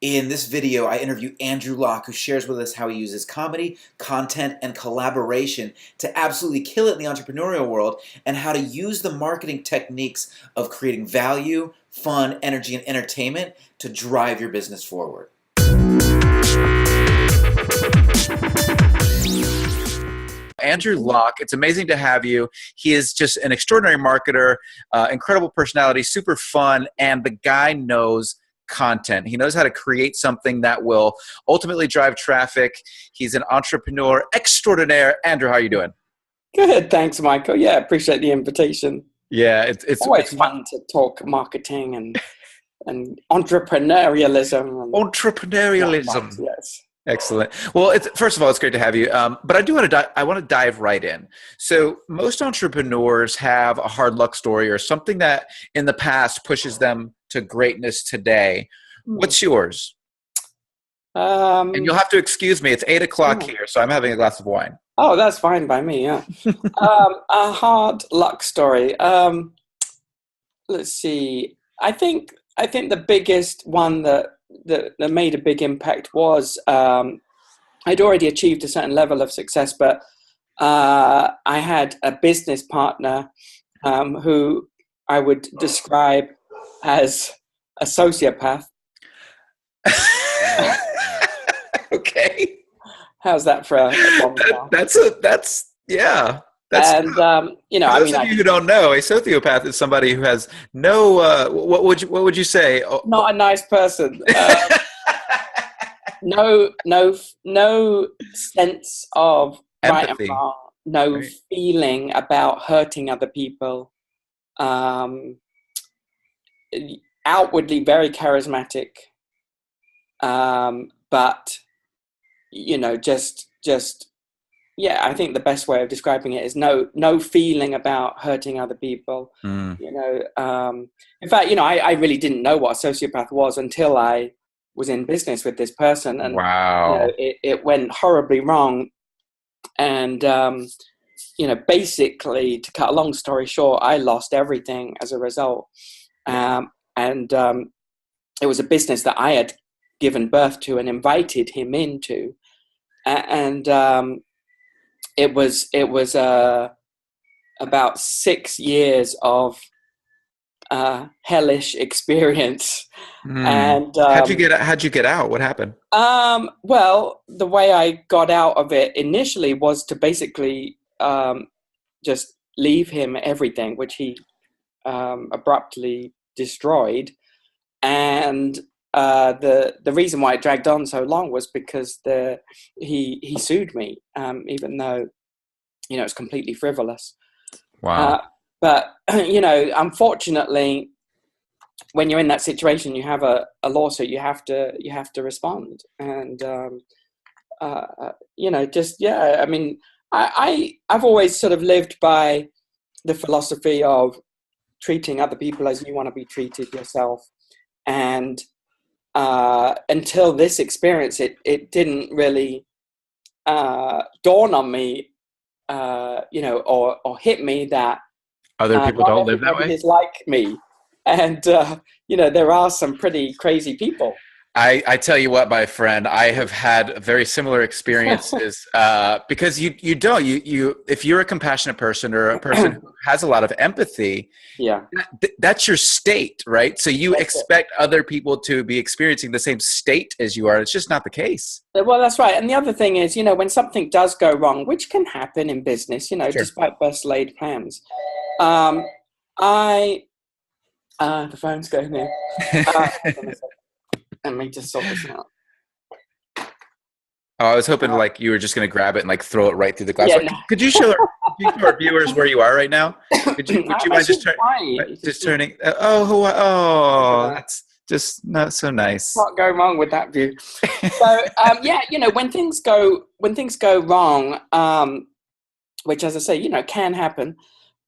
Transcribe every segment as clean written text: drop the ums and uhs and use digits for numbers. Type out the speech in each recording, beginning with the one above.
In this video, I interview Andrew Locke, who shares with us how he uses comedy, content, and collaboration to absolutely kill it in the entrepreneurial world, and how to use the marketing techniques of creating value, fun, energy, and entertainment to drive your business forward. Andrew Locke, it's amazing to have you. He is just an extraordinary marketer, incredible personality, super fun, and the guy knows content. He knows how to create something that will ultimately drive traffic. He's an entrepreneur extraordinaire. Andrew, how are you doing? Good, thanks, Michael. Yeah, appreciate the invitation. Yeah, it's Always fun to talk marketing and entrepreneurialism. Entrepreneurialism. Yes. Excellent. Well, first of all, it's great to have you. But I do want to I want to dive right in. So most entrepreneurs have a hard luck story or something that in the past pushes them to greatness today. What's yours? And you'll have to excuse me. It's 8:00 here, so I'm having a glass of wine. Oh, that's fine by me. Yeah. A hard luck story. Let's see. I think the biggest one that made a big impact was I'd already achieved a certain level of success, but I had a business partner who I would describe as a sociopath. Okay. How's that for a yeah. And for those of you who don't know, a sociopath is somebody who has no. What would you say? Not a nice person. No sense of empathy. Right and wrong. No right. Feeling about hurting other people. Outwardly very charismatic, but just. Yeah, I think the best way of describing it is no feeling about hurting other people. In fact, I really didn't know what a sociopath was until I was in business with this person, and wow, it went horribly wrong. And basically, to cut a long story short, I lost everything as a result. And it was a business that I had given birth to and invited him into, and It was about 6 years of hellish experience. And how'd you get out? What happened? Well, the way I got out of it initially was to basically just leave him everything, which he abruptly destroyed. And the reason why it dragged on so long was because he sued me, even though it's completely frivolous. Wow. But unfortunately, when you're in that situation, you have a lawsuit. You have to respond, and I mean, I've always sort of lived by the philosophy of treating other people as you want to be treated yourself, and until this experience, it didn't really dawn on me, or hit me that other people don't live that way. Is like me, and there are some pretty crazy people. I tell you what, my friend, I have had very similar experiences because you if you're a compassionate person or a person who has a lot of empathy, yeah, that's your state, right? So you expect other people to be experiencing the same state as you are. It's just not the case. Well, that's right. And the other thing is, when something does go wrong, which can happen in business, Sure. Despite best laid plans, the phone's going here. Let me just sort this out. Oh, I was hoping you were just going to grab it and throw it right through the glass. Yeah, no. Could you show our viewers where you are right now? Would you mind just turning? Oh, that's just not so nice. Can't go wrong with that view. So when things go wrong, which, as I say, can happen.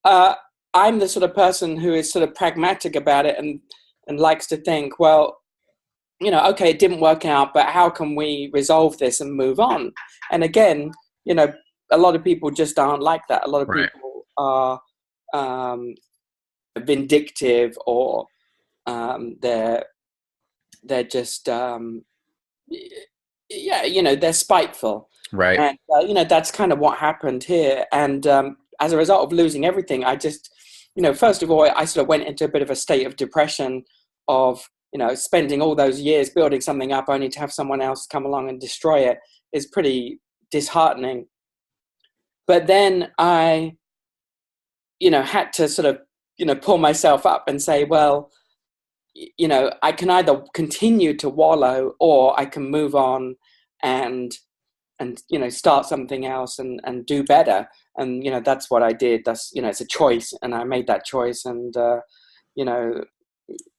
I'm the sort of person who is sort of pragmatic about it and likes to think, well, okay, it didn't work out, but how can we resolve this and move on? And again, a lot of people just aren't like that. A lot of people are vindictive, or they're they're just yeah, they're spiteful. Right. And that's kind of what happened here. And as a result of losing everything, I just, first of all, I sort of went into a bit of a state of depression of, spending all those years building something up only to have someone else come along and destroy it is pretty disheartening. But then I, had to sort of, pull myself up and say, well, I can either continue to wallow or I can move on and start something else and do better. And that's what I did. That's it's a choice, and I made that choice. And you know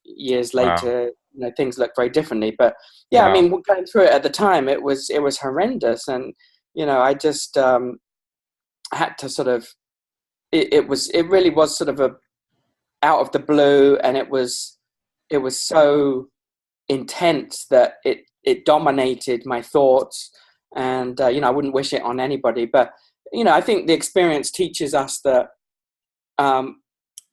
years Wow. later, things look very differently. But yeah, I Wow. mean, going through it at the time, it was horrendous. And I just had to sort of, it really was sort of a out of the blue, and it was so intense that it dominated my thoughts. And I wouldn't wish it on anybody. But I think the experience teaches us that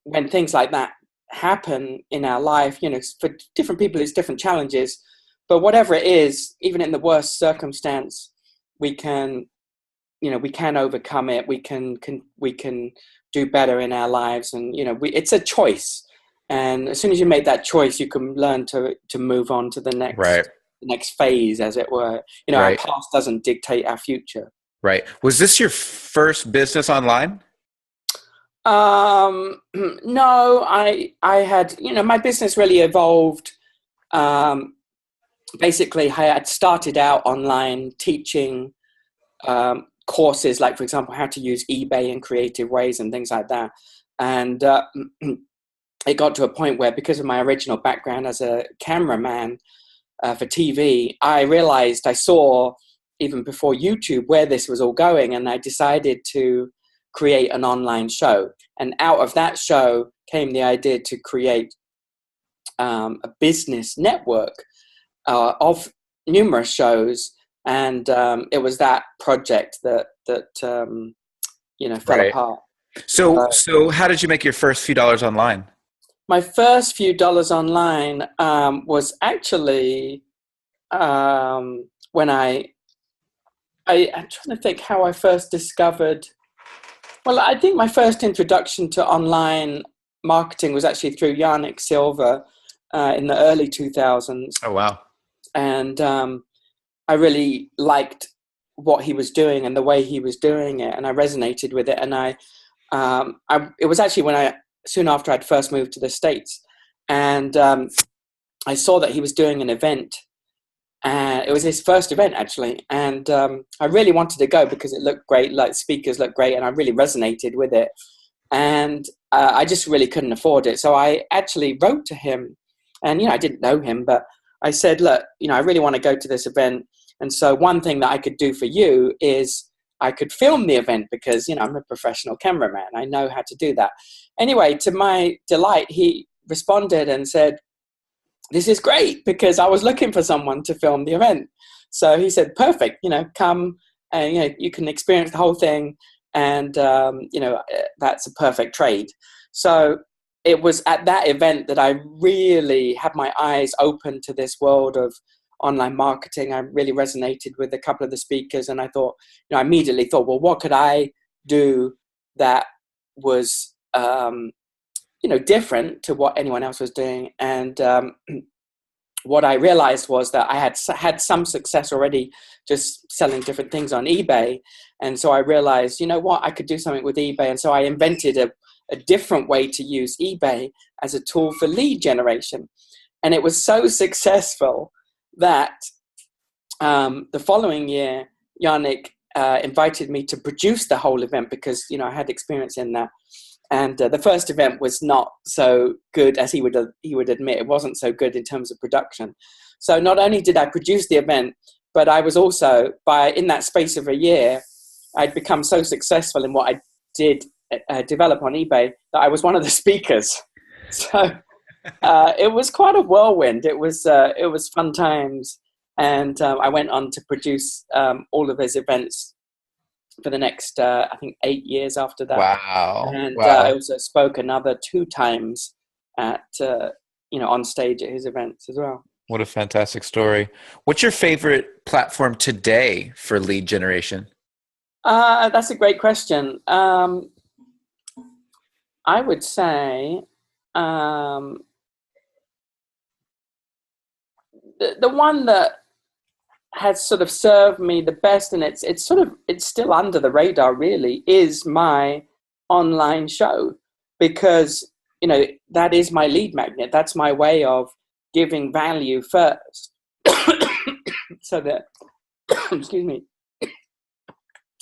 when things like that happen in our life, for different people it's different challenges, but whatever it is, even in the worst circumstance, we can overcome it. We can do better in our lives. And it's a choice, and as soon as you make that choice, you can learn to move on to the Right. next phase, as it were. Our Right. past doesn't dictate our future. Right. Was this your first business online? No, I had, my business really evolved. Basically, I had started out online teaching courses, like, for example, how to use eBay in creative ways and things like that. And it got to a point where, because of my original background as a cameraman for TV, I saw, even before YouTube, where this was all going. And I decided to create an online show. And out of that show came the idea to create a business network of numerous shows. And it was that project that fell Right. apart. So how did you make your first few dollars online? My first few dollars online was actually when I'm trying to think how I first discovered. Well, I think my first introduction to online marketing was actually through Yannick Silva in the early 2000s. Oh, wow. And I really liked what he was doing and the way he was doing it, and I resonated with it. And it was actually soon after I'd first moved to the States, and I saw that he was doing an event. It was his first event, actually, and I really wanted to go because it looked great, like speakers looked great, and I really resonated with it. And I just really couldn't afford it, so I actually wrote to him, and I didn't know him, but I said, look, I really want to go to this event, and so one thing that I could do for you is I could film the event, because I'm a professional cameraman, I know how to do that. Anyway, to my delight, he responded and said, this is great, because I was looking for someone to film the event. So he said, perfect, come and, you can experience the whole thing. And, that's a perfect trade. So it was at that event that I really had my eyes open to this world of online marketing. I really resonated with a couple of the speakers. And I thought, I immediately thought, well, what could I do that was, different to what anyone else was doing? And what I realized was that I had some success already just selling different things on eBay. And so I realized, what, I could do something with eBay. And so I invented a different way to use eBay as a tool for lead generation. And it was so successful that the following year, Yannick invited me to produce the whole event, because, I had experience in that. And the first event was not so good, as he would admit. It wasn't so good in terms of production. So not only did I produce the event, but I was also, in that space of a year, I'd become so successful in what I did develop on eBay that I was one of the speakers. So it was quite a whirlwind. It was fun times. And I went on to produce all of his events for the next, I think, 8 years after that. Wow. And Wow. I also spoke another 2 times at, on stage at his events as well. What a fantastic story. What's your favorite platform today for lead generation? That's a great question. I would say um, the one that has sort of served me the best, and it's still under the radar really, is my online show, because that is my lead magnet. That's my way of giving value first, so that excuse me,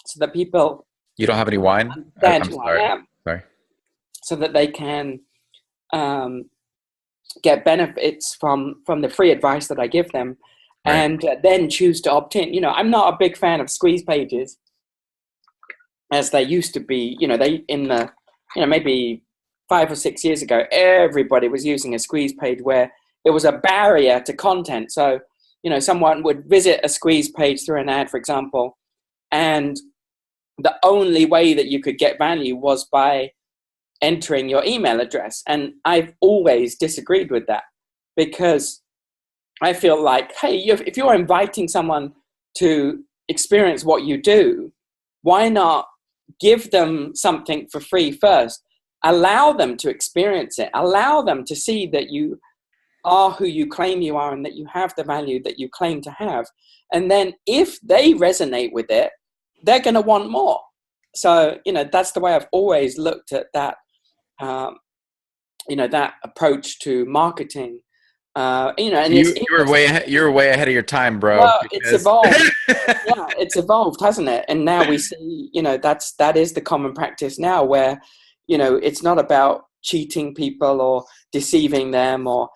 so that people You don't have any wine? understand I'm who I sorry. am, Sorry. so that they can um, get benefits from the free advice that I give them, Right. and then choose to opt in. I'm not a big fan of squeeze pages as they used to be. They in the maybe 5 or 6 years ago, everybody was using a squeeze page where it was a barrier to content. So someone would visit a squeeze page through an ad, for example, and the only way that you could get value was by entering your email address. And I've always disagreed with that, because I feel like, hey, if you're inviting someone to experience what you do, why not give them something for free first? Allow them to experience it. Allow them to see that you are who you claim you are, and that you have the value that you claim to have. And then if they resonate with it, they're going to want more. So, that's the way I've always looked at that, that approach to marketing. And it's interesting. You're way ahead of your time, bro. Well, it's Because evolved. Yeah, it's evolved, hasn't it? And now we see, that is the common practice now, where, it's not about cheating people or deceiving them, or,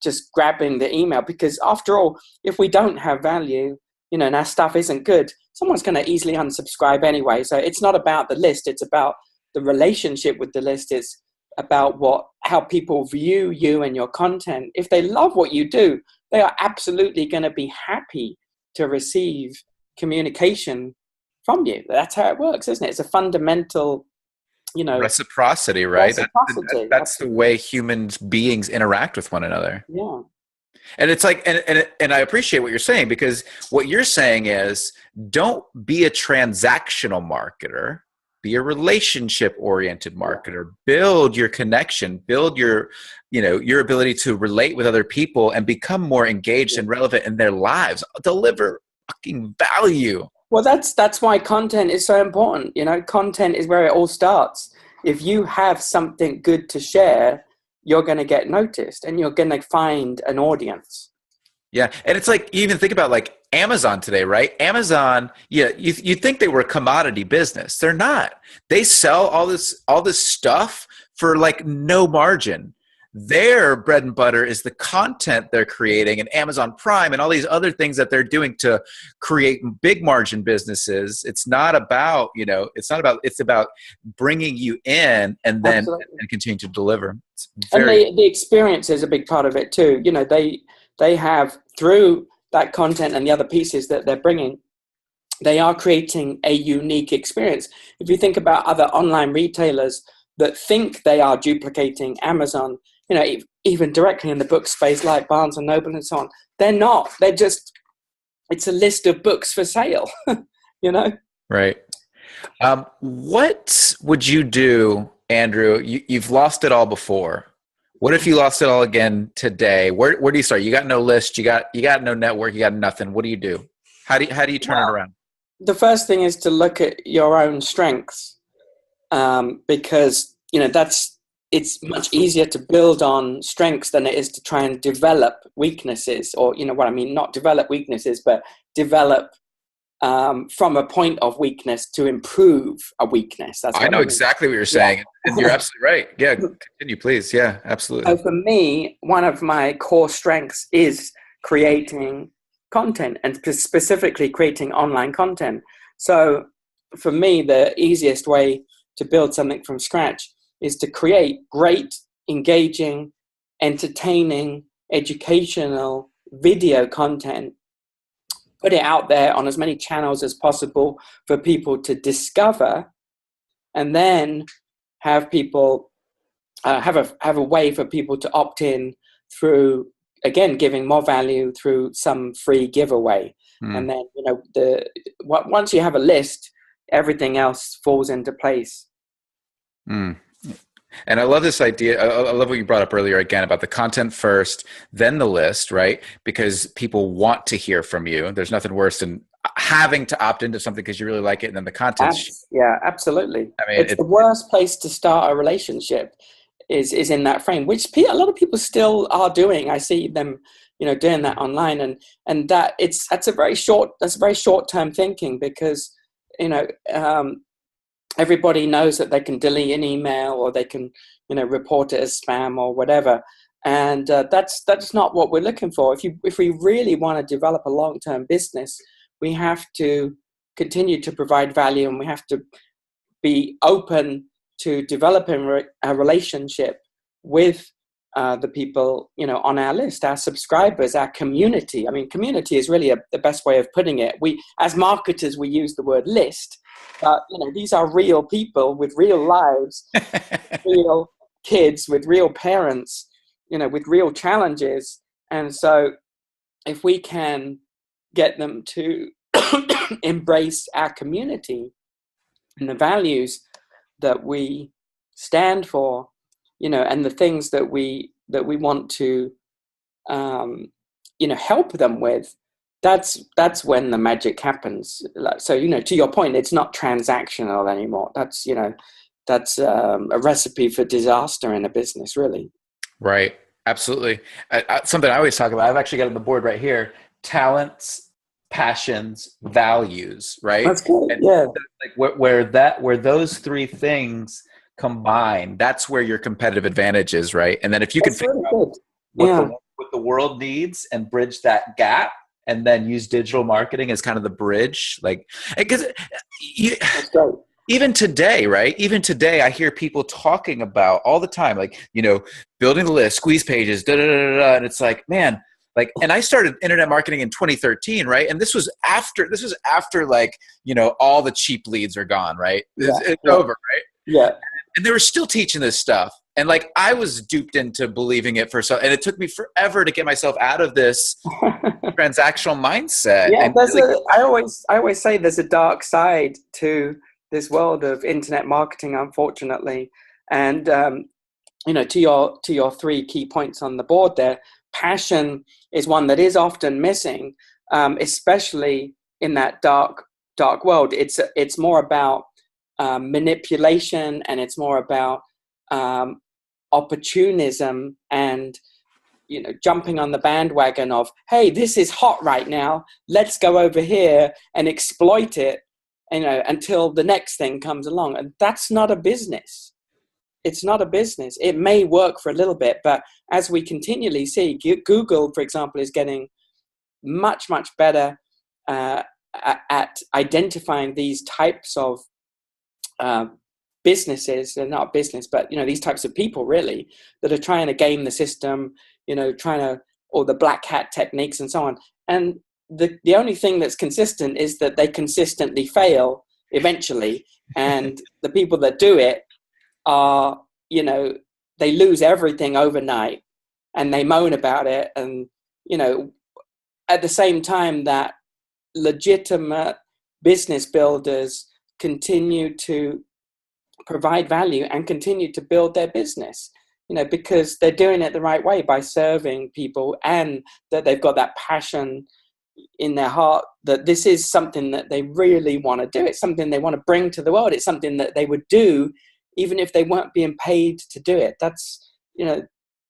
just grabbing the email. Because after all, if we don't have value, and our stuff isn't good, someone's going to easily unsubscribe anyway. So it's not about the list. It's about the relationship with the list. It's about how people view you and your content. If they love what you do, they are absolutely going to be happy to receive communication from you. That's how it works, isn't it? It's a fundamental, reciprocity, right? reciprocity. That's the way humans beings interact with one another. Yeah. And it's like, and I appreciate what you're saying, because what you're saying is, don't be a transactional marketer, be a relationship oriented marketer. Build your connection, build your ability to relate with other people and become more engaged and relevant in their lives. Deliver fucking value. Well, that's why content is so important. Content is where it all starts. If you have something good to share, you're going to get noticed, and you're going to find an audience. Yeah. And it's like, you even think about like Amazon today, right? Amazon, yeah, you think they were a commodity business. They're not. They sell all this stuff for like no margin. Their bread and butter is the content they're creating, and Amazon Prime and all these other things that they're doing to create big margin businesses. It's about bringing you in and then and continue to deliver. And the experience is a big part of it too. They have, through that content and the other pieces that they're bringing, they are creating a unique experience. If you think about other online retailers that think they are duplicating Amazon, even directly in the book space, like Barnes and Noble and so on, they're not. It's a list of books for sale, Right. What would you do, Andrew? You've lost it all before. What if you lost it all again today? Where do you start? You got no list. You got no network. You got nothing. What do you do? How do you turn it around? The first thing is to look at your own strengths, because it's much easier to build on strengths than it is to try and develop weaknesses, or what I mean, not develop weaknesses, but develop from a point of weakness to improve a weakness. I know exactly what you're saying. And you're absolutely right. Yeah, continue, please. Yeah, absolutely. So for me, one of my core strengths is creating content, and specifically creating online content. So for me, the easiest way to build something from scratch is to create great, engaging, entertaining, educational video content, put it out there on as many channels as possible for people to discover, and then have people have a way for people to opt in through again, giving more value through some free giveaway. And then, once you have a list, everything else falls into place. Mm. And I love this idea. I love what you brought up earlier again about the content first, then the list, right? Because people want to hear from you. There's nothing worse than having to opt into something because you really like it, and then the content's yeah, absolutely. I mean, It's the worst place to start a relationship is in that frame, which a lot of people still are doing. I see them, doing that online, and that's a very short-term thinking, because everybody knows that they can delete an email, or they can report it as spam or whatever, and that's not what we're looking for. If we really want to develop a long-term business, we have to continue to provide value, and we have to be open to developing a relationship with the people on our list, our subscribers, our community. I mean, community is really the best way of putting it. We, as marketers, we use the word list, but these are real people with real lives, real kids with real parents, with real challenges. And so if we can get them to embrace our community and the values that we stand for, and the things that we want to, help them with, that's when the magic happens. So, to your point, it's not transactional anymore. That's a recipe for disaster in a business, really. right. Absolutely. Something I always talk about. I've actually got on the board right here: talents, passions, values. Right. That's good. And Yeah. like where those three things combine, that's where your competitive advantage is, right? And then if you can figure out what the world needs and bridge that gap, and then use digital marketing as kind of the bridge, like, because even today, right? Even today, I hear people talking about all the time, like, building the list, squeeze pages, and it's like, man, like, and I started internet marketing in 2013, right? And this was after like, all the cheap leads are gone, right? It's over, right? Yeah. And they were still teaching this stuff. And like, I was duped into believing it and it took me forever to get myself out of this transactional mindset. Yeah, And I always say there's a dark side to this world of internet marketing, unfortunately. And to your three key points on the board there, passion is one that is often missing, especially in that dark world. It's more about manipulation, and it's more about opportunism, and jumping on the bandwagon of, hey, this is hot right now, let's go over here and exploit it, until the next thing comes along. And that's not a business. It's not a business. It may work for a little bit, but as we continually see, Google, for example, is getting much, much better at identifying these types of businesses. They're not business, but these types of people, really, that are trying to game the system, or the black hat techniques and so on. And the only thing that's consistent is that they consistently fail eventually. And the people that do it are, they lose everything overnight, and they moan about it. And, at the same time that legitimate business builders continue to provide value and continue to build their business, because they're doing it the right way by serving people, and that they've got that passion in their heart that this is something that they really want to do. It's something they want to bring to the world. It's something that they would do even if they weren't being paid to do it. That's,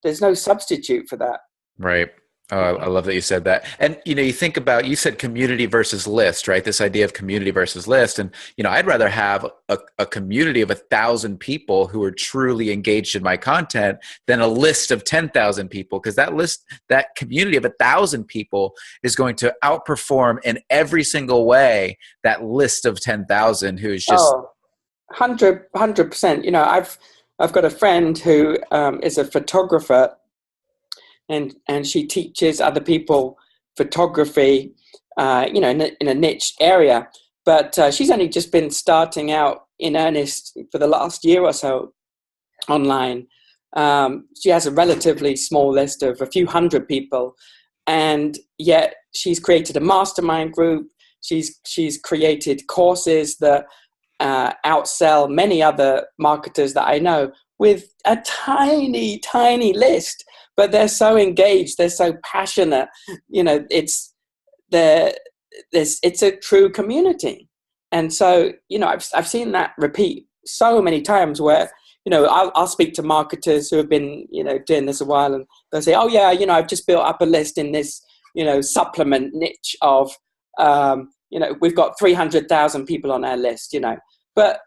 there's no substitute for that. right. Oh, I love that you said that. And, you think about, you said community versus list, right? This idea of community versus list. And, I'd rather have a community of 1,000 people who are truly engaged in my content than a list of 10,000 people, because that community of 1,000 people is going to outperform in every single way that list of 10,000 who is just 100%. I've got a friend who is a photographer, and she teaches other people photography, in a niche area. But she's only just been starting out in earnest for the last year or so online. She has a relatively small list of a few hundred people, and yet she's created a mastermind group. She's created courses that outsell many other marketers that I know with a tiny, tiny list, but they're so engaged, they're so passionate. It's a true community. And so, I've seen that repeat so many times where, I'll speak to marketers who have been, doing this a while, and they'll say, oh yeah, I've just built up a list in this, supplement niche of, we've got 300,000 people on our list, but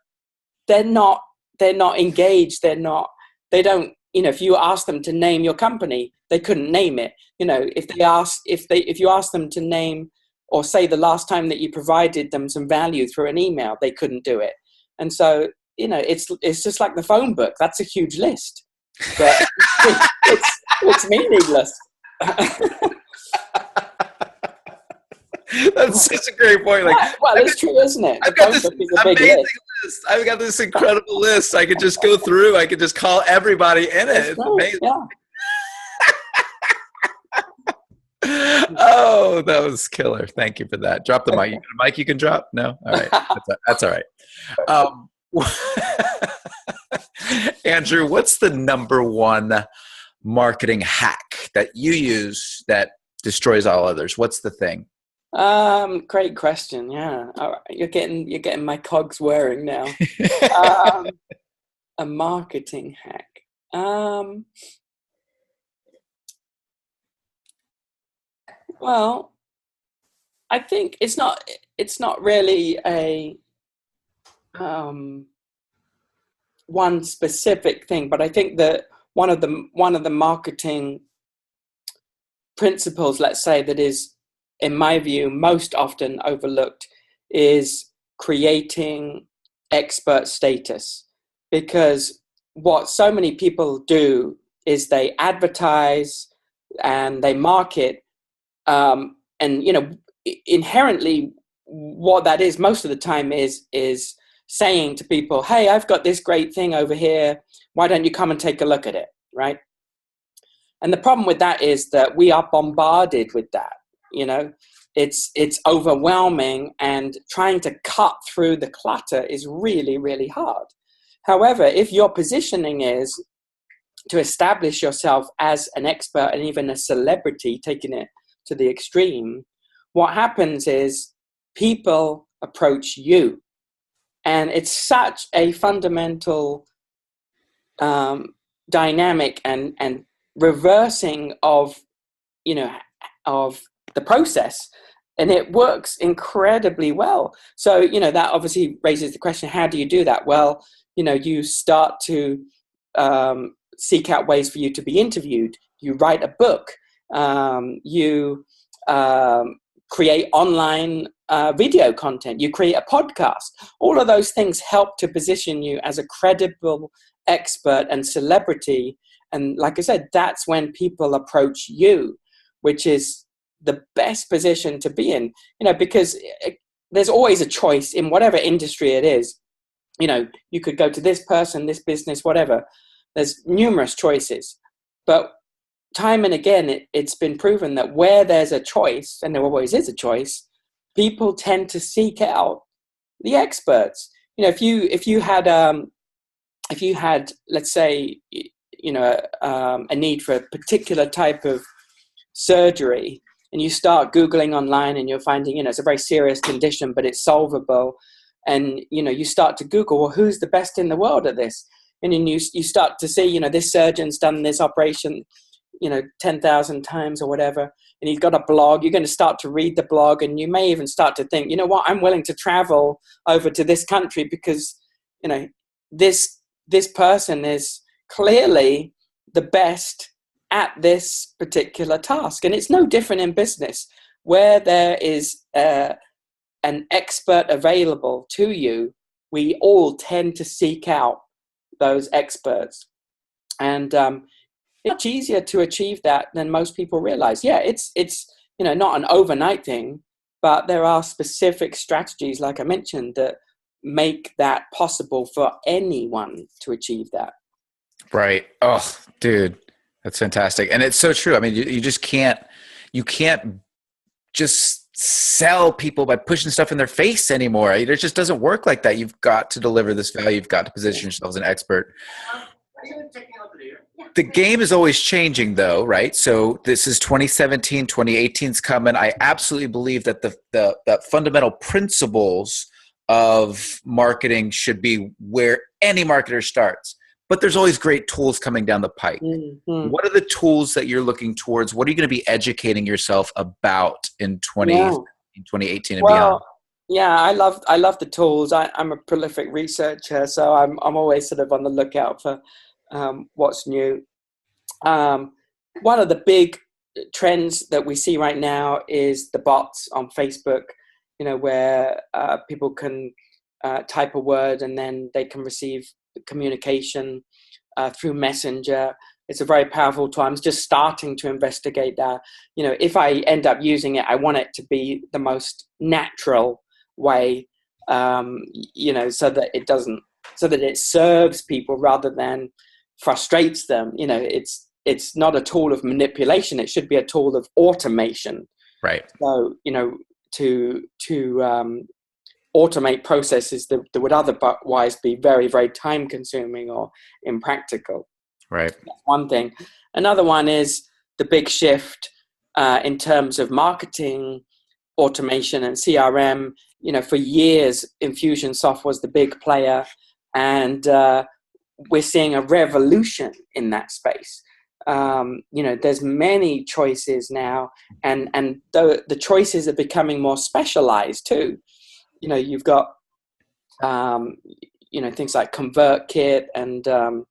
they're not engaged. They don't, if you ask them to name your company, they couldn't name it. If you ask them to name or say the last time that you provided them some value through an email, they couldn't do it. And so, it's just like the phone book. That's a huge list, but it's meaningless. That's such a great point. Well, it's true, isn't it? I've got this amazing list. I've got this incredible list. I could just go through. I could just call everybody in it. It's amazing. Yeah. Oh, that was killer. Thank you for that. Drop the mic. A mic you can drop? No? All right. That's all right. Andrew, what's the number one marketing hack that you use that destroys all others? What's the thing? Great question. Yeah. All right. You're getting my cogs whirring now. A marketing hack. Well, I think it's not really a one specific thing, but I think that one of the marketing principles, let's say, that is, in my view, most often overlooked is creating expert status. Because what so many people do is they advertise and they market, and inherently what that is most of the time is saying to people, hey, I've got this great thing over here, why don't you come and take a look at it, right? And the problem with that is that we are bombarded with that. It's overwhelming, and trying to cut through the clutter is really, really hard. However, if your positioning is to establish yourself as an expert and even a celebrity, taking it to the extreme, what happens is people approach you. And it's such a fundamental dynamic and reversing of the process, and it works incredibly well. So that obviously raises the question, how do you do that? Well, you start to seek out ways for you to be interviewed. You write a book. You create online video content. You create a podcast. All of those things help to position you as a credible expert and celebrity. And like I said, that's when people approach you, which is the best position to be in, because there's always a choice in whatever industry it is. You could go to this person, this business, whatever. There's numerous choices. But time and again, it's been proven that where there's a choice, and there always is a choice, people tend to seek out the experts. If you had, let's say, a need for a particular type of surgery, and you start Googling online and you're finding, it's a very serious condition, but it's solvable. And, you start to Google, well, who's the best in the world at this? And then you start to see, this surgeon's done this operation, 10,000 times or whatever. And he's got a blog. You're going to start to read the blog, and you may even start to think, I'm willing to travel over to this country because, this person is clearly the best at this particular task. And it's no different in business, where there is an expert available to you. We all tend to seek out those experts, and it's much easier to achieve that than most people realize. Yeah, it's not an overnight thing, but there are specific strategies, like I mentioned, that make that possible for anyone to achieve that. Right. Oh, dude, that's fantastic. And it's so true. I mean, you just you can't just sell people by pushing stuff in their face anymore. It just doesn't work like that. You've got to deliver this value. You've got to position yourself as an expert. The game is always changing though, right? So this is 2017, 2018 is coming. I absolutely believe that the fundamental principles of marketing should be where any marketer starts. But there's always great tools coming down the pike. Mm-hmm. What are the tools that you're looking towards? What are you going to be educating yourself about in 2018 and beyond? Well, yeah, I love the tools. I'm a prolific researcher, so I'm always sort of on the lookout for what's new. One of the big trends that we see right now is the bots on Facebook. Where people can type a word and then they can receive communication through Messenger. It's a very powerful tool. I'm just starting to investigate that. If I end up using it, I want it to be the most natural way, so that it serves people rather than frustrates them. It's not a tool of manipulation. It should be a tool of automation. Right. So, to automate processes that would otherwise be very, very time consuming or impractical. Right. That's one thing. Another one is the big shift in terms of marketing automation and CRM. For years, Infusionsoft was the big player, and we're seeing a revolution in that space. There's many choices now, and the choices are becoming more specialized too. You've got things like ConvertKit and trying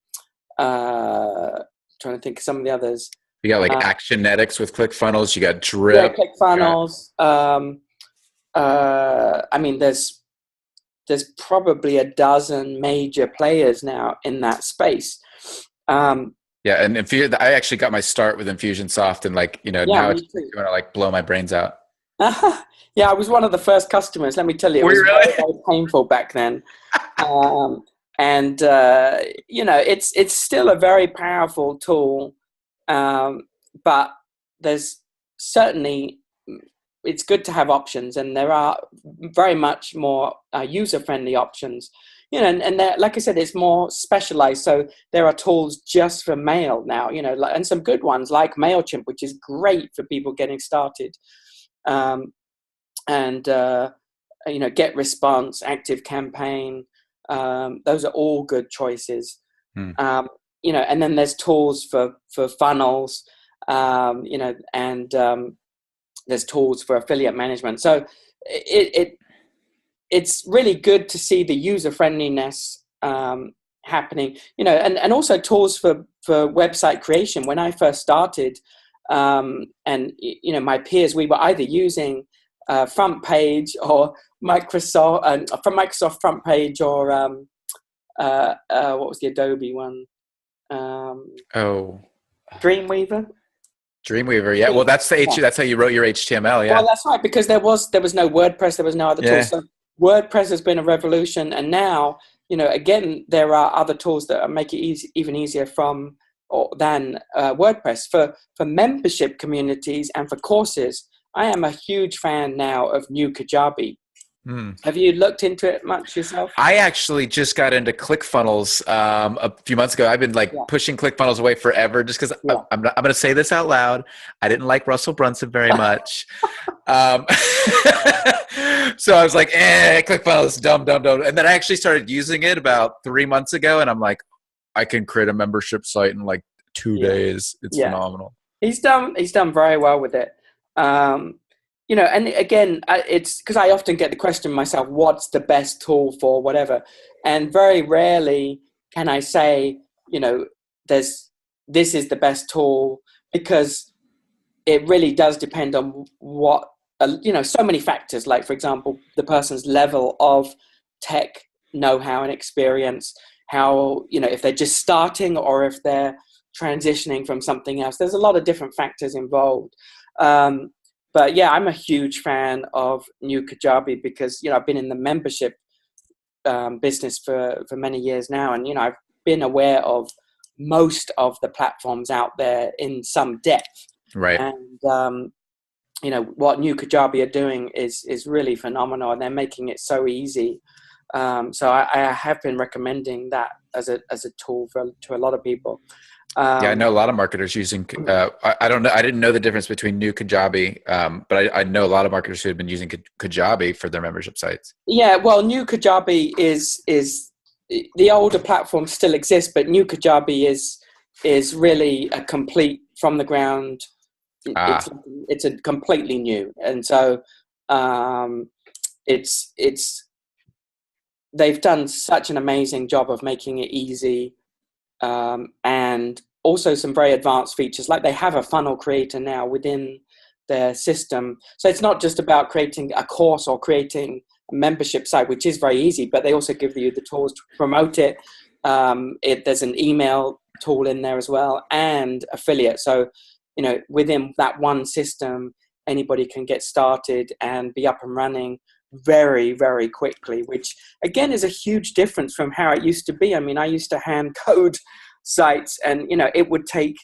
to think of some of the others. You got like Actionetics with ClickFunnels. You got Drip. Yeah, ClickFunnels. There's probably a dozen major players now in that space. Yeah, and I actually got my start with Infusionsoft, and now it's going to blow my brains out. Yeah, I was one of the first customers. Let me tell you, it was very, very painful back then. It's still a very powerful tool, but there's certainly, it's good to have options, and there are very much more user-friendly options. And like I said, it's more specialized. So there are tools just for mail now, and some good ones like MailChimp, which is great for people getting started. Get Response, Active Campaign. Those are all good choices. And then there's tools for funnels, and there's tools for affiliate management. So it's really good to see the user friendliness happening, and also tools for website creation. When I first started, my peers, we were either using Front Page or Microsoft, from Microsoft Front Page, or what was the Adobe one? Dreamweaver. Dreamweaver, yeah. Well, that's that's how you wrote your HTML, yeah. Well, that's right, because there was no WordPress, there was no other tools. So WordPress has been a revolution, and now, again, there are other tools that make it even easier than WordPress for membership communities and for courses. I am a huge fan now of New Kajabi. Have you looked into it much yourself? I actually just got into ClickFunnels a few months ago. I've been pushing ClickFunnels away forever just because I'm going to say this out loud. I didn't like Russell Brunson very much. So I was like, ClickFunnels, dumb. And then I actually started using it about 3 months ago, and I'm like, I can create a membership site in 2 days. It's phenomenal. He's done very well with it. And again, it's because I often get the question myself, what's the best tool for whatever? And very rarely can I say, this is the best tool, because it really does depend on what, so many factors, like, for example, the person's level of tech know-how and experience, how, if they're just starting or if they're transitioning from something else. There's a lot of different factors involved. But yeah, I'm a huge fan of New Kajabi because, I've been in the membership business for many years now. And, I've been aware of most of the platforms out there in some depth. Right. And what New Kajabi are doing is really phenomenal, and they're making it so easy. So I have been recommending that as a tool to a lot of people. Yeah, I know a lot of marketers using. I don't know. I didn't know the difference between New Kajabi, but I know a lot of marketers who have been using Kajabi for their membership sites. Yeah, well, New Kajabi is the older platform still exists, but New Kajabi is really a complete from the ground. It's a completely new, and so it's they've done such an amazing job of making it easy, and also some very advanced features, like they have a funnel creator now within their system. So it's not just about creating a course or creating a membership site, which is very easy, but they also give you the tools to promote it. There's an email tool in there as well, and affiliate. So, within that one system, anybody can get started and be up and running very, very quickly, which again is a huge difference from how it used to be. I mean, I used to hand code sites, and it would take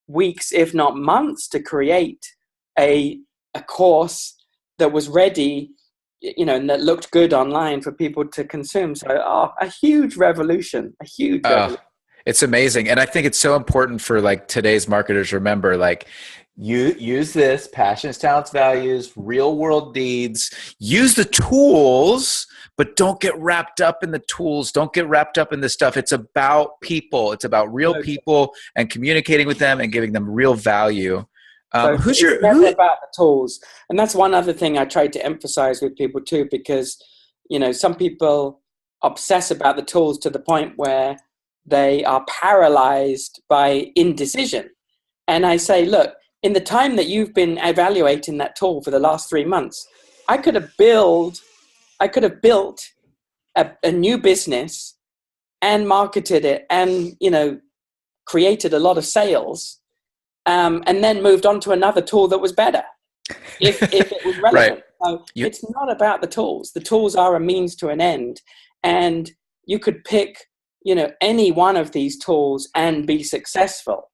weeks, if not months, to create a course that was ready, and that looked good online for people to consume. So, a huge revolution, It's amazing. And I think it's so important for like today's marketers. Remember, like, you use this passions, talents, values, real world needs, use the tools, but don't get wrapped up in the tools. Don't get wrapped up in this stuff. It's about people. It's about real people and communicating with them and giving them real value. So it's never about the tools. And that's one other thing I try to emphasize with people too, because, some people obsess about the tools to the point where they are paralyzed by indecision. And I say, look, in the time that you've been evaluating that tool for the last 3 months, I could have built a new business and marketed it and, created a lot of sales, and then moved on to another tool that was better if it was relevant. Right. So it's not about the tools. The tools are a means to an end. And you could pick, any one of these tools and be successful.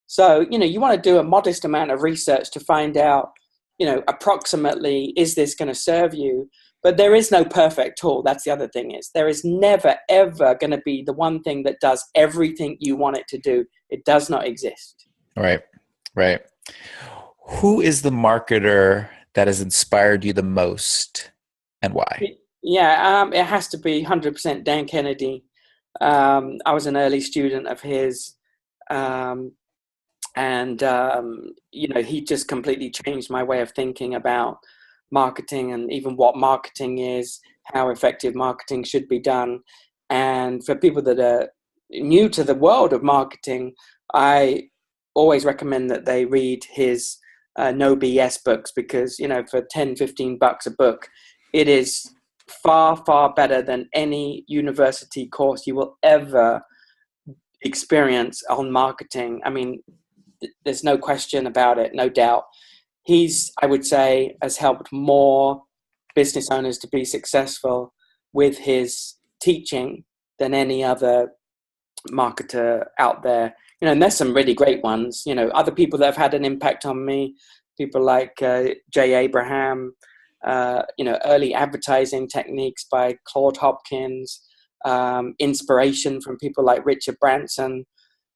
So, you want to do a modest amount of research to find out, approximately, is this going to serve you? But there is no perfect tool. That's the other thing is there is never, ever going to be the one thing that does everything you want it to do. It does not exist. Right. Right. Who is the marketer that has inspired you the most and why? Yeah, it has to be 100% Dan Kennedy. I was an early student of his. He just completely changed my way of thinking about marketing and even what marketing is, how effective marketing should be done. And for people that are new to the world of marketing, I always recommend that they read his No BS books, because, for $10-15 a book, it is far, far better than any university course you will ever experience on marketing. I mean, there's no question about it, no doubt. I would say, has helped more business owners to be successful with his teaching than any other marketer out there. And there's some really great ones. Other people that have had an impact on me, people like Jay Abraham, early advertising techniques by Claude Hopkins, inspiration from people like Richard Branson.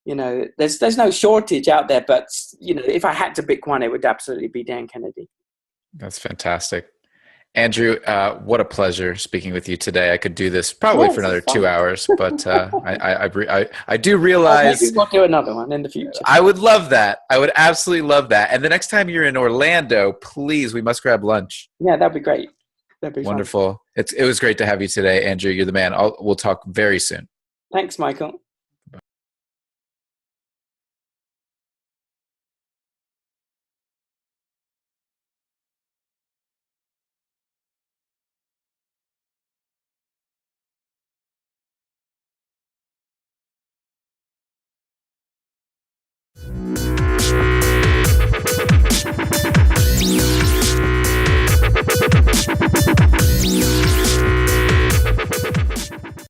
There's no shortage out there, but if I had to pick one, it would absolutely be Dan Kennedy. That's fantastic. Andrew, what a pleasure speaking with you today. I could do this probably for another 2 hours, but I do realize maybe we'll do another one in the future. I would love that. I would absolutely love that. And the next time you're in Orlando, please, we must grab lunch. Yeah, that'd be great. That'd be wonderful. Fun. It was great to have you today, Andrew. You're the man. We'll talk very soon. Thanks, Michael.